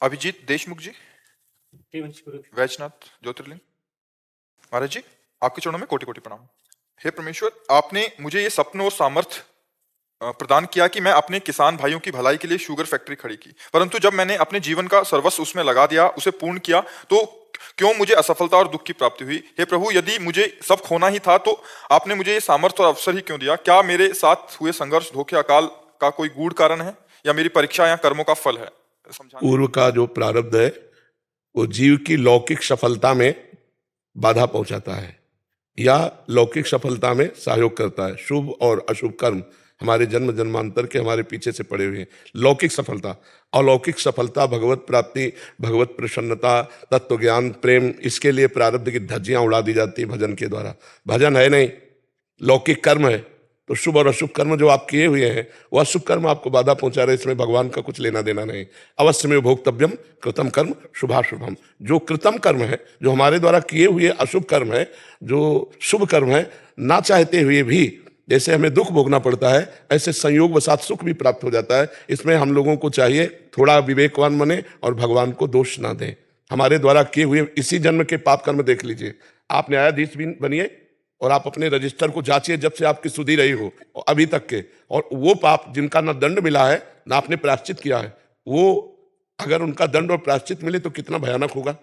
अभिजीत देशमुख जी, वैजनाथ ज्योतिर्लिंग महाराज जी, आपके चरणों में कोटि कोटि प्रणाम। हे परमेश्वर, आपने मुझे ये सपन और सामर्थ्य प्रदान किया कि मैं अपने किसान भाइयों की भलाई के लिए शुगर फैक्ट्री खड़ी की, परंतु जब मैंने अपने जीवन का सर्वस्व उसमें लगा दिया, उसे पूर्ण किया, तो क्यों मुझे असफलता और दुख की प्राप्ति हुई? हे प्रभु, यदि मुझे सब खोना ही था तो आपने मुझे ये सामर्थ्य और अवसर ही क्यों दिया? क्या मेरे साथ हुए संघर्ष, धोखे, अकाल का कोई गूढ़ कारण है, या मेरी परीक्षा या कर्मों का फल है? पूर्व का जो प्रारब्ध है वो जीव की लौकिक सफलता में बाधा पहुंचाता है या लौकिक सफलता में सहयोग करता है। शुभ और अशुभ कर्म हमारे जन्म जन्मांतर के हमारे पीछे से पड़े हुए हैं। लौकिक सफलता, अलौकिक सफलता, भगवत प्राप्ति, भगवत प्रसन्नता, तत्व ज्ञान, प्रेम, इसके लिए प्रारब्ध की धज्जियां उड़ा दी जाती है भजन के द्वारा। भजन है नहीं, लौकिक कर्म है। तो शुभ और अशुभ कर्म जो आप किए हुए हैं वो अशुभ कर्म आपको बाधा पहुंचा रहे, इसमें भगवान का कुछ लेना देना नहीं। अवश्य में भोक्तव्यम कृतम कर्म शुभाशुभम। जो कृतम कर्म है, जो हमारे द्वारा किए हुए अशुभ कर्म है, जो शुभ कर्म है, ना चाहते हुए भी जैसे हमें दुख भोगना पड़ता है, ऐसे संयोग वसात सुख भी प्राप्त हो जाता है। इसमें हम लोगों को चाहिए थोड़ा विवेकवान बने और भगवान को दोष ना दें। हमारे द्वारा किए हुए इसी जन्म के पाप कर्म देख लीजिए। आप न्यायाधीश भी बनिए और आप अपने रजिस्टर को जांचिए जब से आपकी सुधि रही हो और अभी तक के, और वो पाप जिनका ना दंड मिला है ना आपने प्रायश्चित किया है, वो अगर उनका दंड और प्रायश्चित मिले तो कितना भयानक होगा।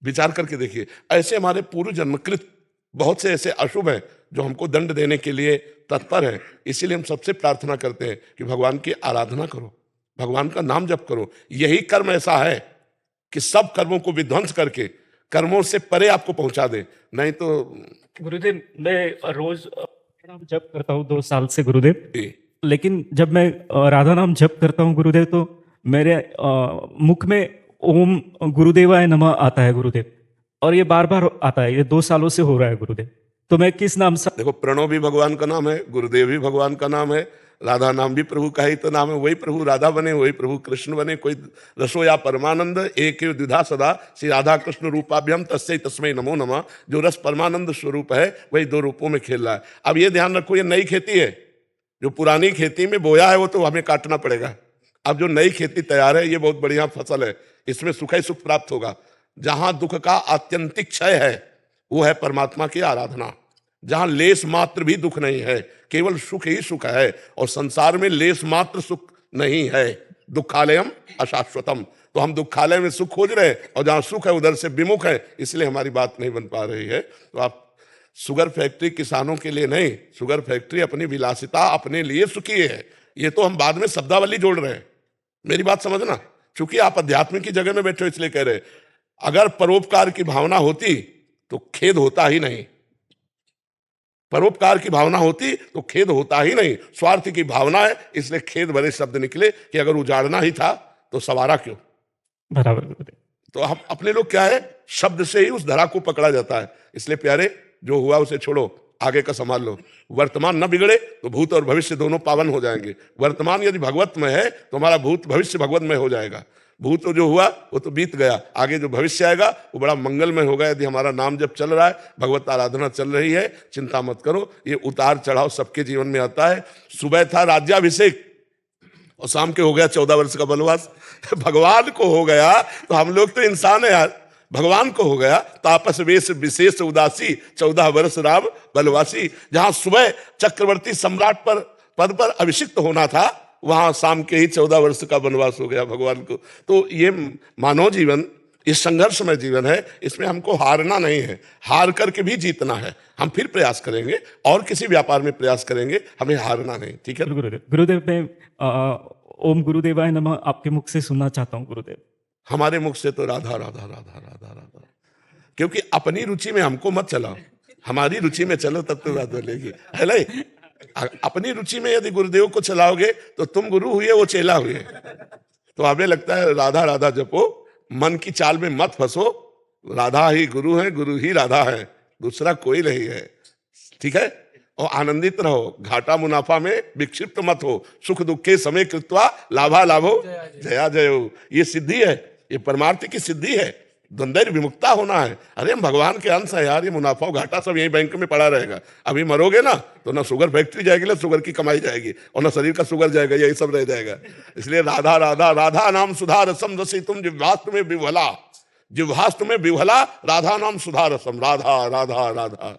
विचार करके देखिए। ऐसे हमारे पूर्व जन्मकृत बहुत से ऐसे अशुभ हैं जो हमको दंड देने के लिए तत्पर हैं। इसीलिए हम सबसे प्रार्थना करते हैं कि भगवान की आराधना करो, भगवान का नाम जप करो। यही कर्म ऐसा है कि सब कर्मों को विध्वंस करके कर्मों से परे आपको पहुंचा दे। नहीं तो गुरुदेव, मैं रोज नाम जप करता हूँ 2 साल से गुरुदेव, लेकिन जब मैं राधा नाम जप करता हूँ गुरुदेव तो मेरे मुख में ओम गुरुदेवाय नमः आता है गुरुदेव, और ये बार बार आता है। ये 2 सालों से हो रहा है गुरुदेव। तो मैं किस नाम से? देखो, प्रणव भी भगवान का नाम है, गुरुदेव भी भगवान का नाम है, राधा नाम भी प्रभु का ही तो नाम है। वही प्रभु राधा बने, वही प्रभु कृष्ण बने। कोई रसो या परमानंद एक द्विधा सदा श्री राधा कृष्ण रूपाभ्यम तस्मै तस्मै नमो नमः। जो रस परमानंद स्वरूप है वही 2 रूपों में खेल रहा है। अब ये ध्यान रखो, ये नई खेती है। जो पुरानी खेती में बोया है वो तो हमें काटना पड़ेगा। अब जो नई खेती तैयार है ये बहुत बढ़िया फसल है, इसमें सुख ही सुख प्राप्त होगा। जहां दुख का आत्यंतिक क्षय है वो है परमात्मा की आराधना। जहां लेस मात्र भी दुख नहीं है, केवल सुख ही सुख है, और संसार में लेस मात्र सुख नहीं है। दुखालयम अशाश्वतम। तो हम दुखालय में सुख खोज रहे हैं और जहां सुख है उधर से विमुख है, इसलिए हमारी बात नहीं बन पा रही है। तो आप शुगर फैक्ट्री किसानों के लिए नहीं, शुगर फैक्ट्री अपनी विलासिता अपने लिए सुखी है। ये तो हम बाद में शब्दावली जोड़ रहे हैं, मेरी बात समझना। चूंकि आप अध्यात्म की जगह में बैठे हो इसलिए कह रहे। अगर परोपकार की भावना होती तो खेद होता ही नहीं। परोपकार की भावना होती तो खेद होता ही नहीं। स्वार्थ की भावना है इसलिए खेद भरे शब्द निकले कि अगर उजाड़ना ही था तो सवारा क्यों। बराबर। तो हम अपने लोग क्या है, शब्द से ही उस धरा को पकड़ा जाता है। इसलिए प्यारे, जो हुआ उसे छोड़ो, आगे का संभाल लो। वर्तमान न बिगड़े तो भूत और भविष्य दोनों पावन हो जाएंगे। वर्तमान यदि भगवत में है तो हमारा भूत भविष्य भगवत में हो जाएगा। भूत जो हुआ वो तो बीत गया, आगे जो भविष्य आएगा वो बड़ा मंगलमय होगा। यदि हमारा नाम जब चल रहा है, भगवत आराधना चल रही है, चिंता मत करो। ये उतार चढ़ाव सबके जीवन में आता है। सुबह था राज्याभिषेक और शाम के हो गया 14 वर्ष का वनवास। भगवान को हो गया तो हम लोग तो इंसान है यार। भगवान को हो गया तापस वेश विशेष उदासी 14 वर्ष राम वनवासी। जहां सुबह चक्रवर्ती सम्राट पर पद पर अभिषिक्त होना था, वहां शाम के ही 14 वर्ष का वनवास हो गया भगवान को। तो ये मानव जीवन, ये संघर्षमय जीवन है, इसमें हमको हारना नहीं है। हार करके भी जीतना है। हम फिर प्रयास करेंगे और किसी व्यापार में प्रयास करेंगे, हमें हारना नहीं। ठीक है गुरुदेव? गुरुदेव, मैं ओम गुरुदेवाय नमः आपके मुख से सुनना चाहता हूँ गुरुदेव। हमारे मुख से तो राधा राधा राधा राधा राधा, क्योंकि अपनी रुचि में हमको मत चलाओ, हमारी रुचि में चलो तब तो बात बोलेगी, है नहीं? अपनी रुचि में यदि गुरुदेव को चलाओगे तो तुम गुरु हुए, वो चेला हुए। तो हमें लगता है राधा राधा जपो, मन की चाल में मत फंसो। राधा ही गुरु है, गुरु ही राधा है, दूसरा कोई नहीं है। ठीक है? और आनंदित रहो, घाटा मुनाफा में विक्षिप्त मत हो। सुख दुख के समय कृत्वा लाभा लाभो जया जयो। ये सिद्धि है, ये परमार्थ की सिद्धि है। द्वंद्व विमुक्ता होना है। अरे हम भगवान के अंश है यार, ये मुनाफा और घाटा सब यही बैंक में पड़ा रहेगा। अभी मरोगे ना तो ना शुगर फैक्ट्री जाएगी, ना शुगर की कमाई जाएगी, और ना शरीर का शुगर जाएगा, यही सब रह जाएगा। इसलिए राधा राधा राधा नाम सुधा रसम रसी तुम जिह्वास्तु में विह्वला, जिह्वास्तु में विह्वला राधा नाम सुधा रसम, राधा राधा राधा।